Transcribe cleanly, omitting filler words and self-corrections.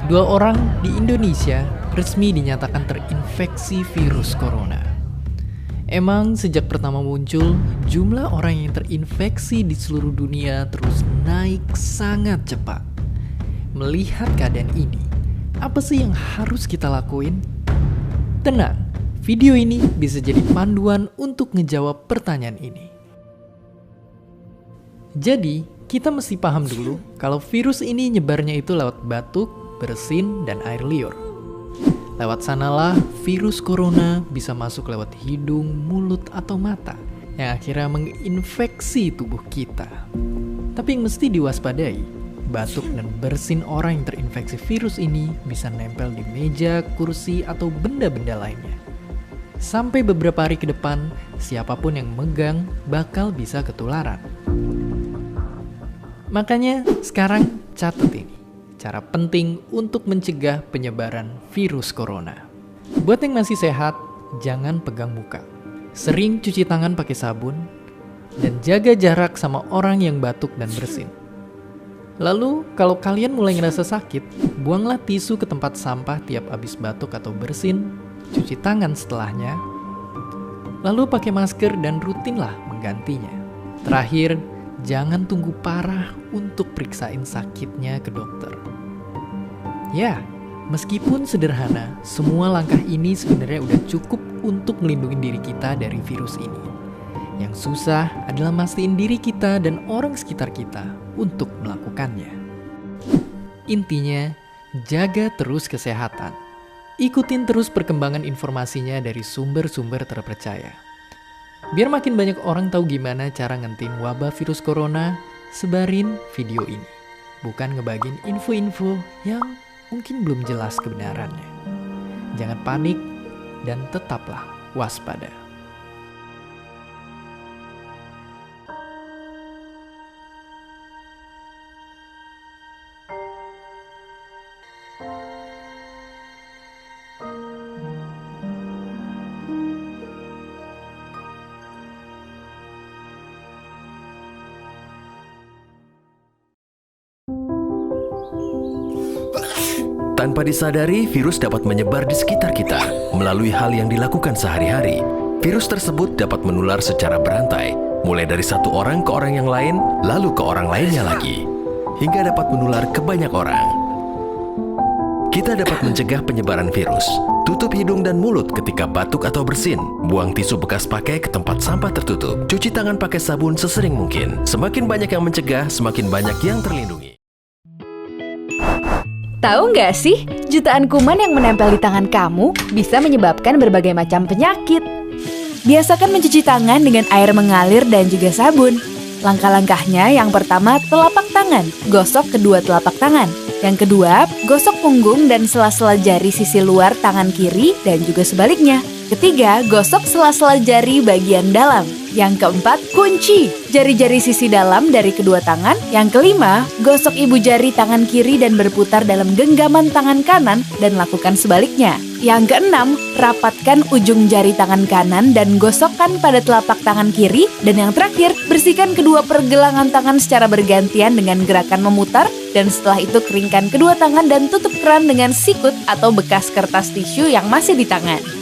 Dua orang di Indonesia resmi dinyatakan terinfeksi virus corona. Emang sejak pertama muncul, jumlah orang yang terinfeksi di seluruh dunia terus naik sangat cepat. Melihat keadaan ini, apa sih yang harus kita lakuin? Tenang, video ini bisa jadi panduan untuk ngejawab pertanyaan ini. Jadi, kita mesti paham dulu kalau virus ini nyebarnya itu lewat batuk, bersin, dan air liur. Lewat sanalah virus corona bisa masuk lewat hidung, mulut, atau mata yang akhirnya menginfeksi tubuh kita. Tapi yang mesti diwaspadai, batuk dan bersin orang yang terinfeksi virus ini bisa nempel di meja, kursi, atau benda-benda lainnya. Sampai beberapa hari ke depan, siapapun yang megang bakal bisa ketularan. Makanya sekarang catat ini. Cara penting untuk mencegah penyebaran virus corona. Buat yang masih sehat, jangan pegang muka. Sering cuci tangan pakai sabun, dan jaga jarak sama orang yang batuk dan bersin. Lalu, kalau kalian mulai ngerasa sakit, buanglah tisu ke tempat sampah tiap habis batuk atau bersin, cuci tangan setelahnya, lalu pakai masker dan rutinlah menggantinya. Terakhir, jangan tunggu parah untuk periksain sakitnya ke dokter. Ya, meskipun sederhana, semua langkah ini sebenarnya udah cukup untuk melindungi diri kita dari virus ini. Yang susah adalah mastiin diri kita dan orang sekitar kita untuk melakukannya. Intinya, jaga terus kesehatan. Ikutin terus perkembangan informasinya dari sumber-sumber terpercaya. Biar makin banyak orang tahu gimana cara ngentiin wabah virus corona, sebarin video ini. Bukan ngebagiin info-info yang mungkin belum jelas kebenarannya. Jangan panik dan tetaplah waspada. Tanpa disadari, virus dapat menyebar di sekitar kita melalui hal yang dilakukan sehari-hari. Virus tersebut dapat menular secara berantai, mulai dari satu orang ke orang yang lain, lalu ke orang lainnya lagi, hingga dapat menular ke banyak orang. Kita dapat mencegah penyebaran virus. Tutup hidung dan mulut ketika batuk atau bersin. Buang tisu bekas pakai ke tempat sampah tertutup. Cuci tangan pakai sabun sesering mungkin. Semakin banyak yang mencegah, semakin banyak yang terlindungi. Tahu nggak sih, jutaan kuman yang menempel di tangan kamu bisa menyebabkan berbagai macam penyakit. Biasakan mencuci tangan dengan air mengalir dan juga sabun. Langkah-langkahnya yang pertama, telapak tangan, gosok kedua telapak tangan. Yang kedua, gosok punggung dan sela-sela jari sisi luar tangan kiri dan juga sebaliknya. Ketiga, gosok sela-sela jari bagian dalam. Yang keempat, kunci jari-jari sisi dalam dari kedua tangan. Yang kelima, gosok ibu jari tangan kiri dan berputar dalam genggaman tangan kanan dan lakukan sebaliknya. Yang keenam, rapatkan ujung jari tangan kanan dan gosokkan pada telapak tangan kiri. Dan yang terakhir, bersihkan kedua pergelangan tangan secara bergantian dengan gerakan memutar. Dan setelah itu keringkan kedua tangan dan tutup keran dengan sikut atau bekas kertas tisu yang masih di tangan.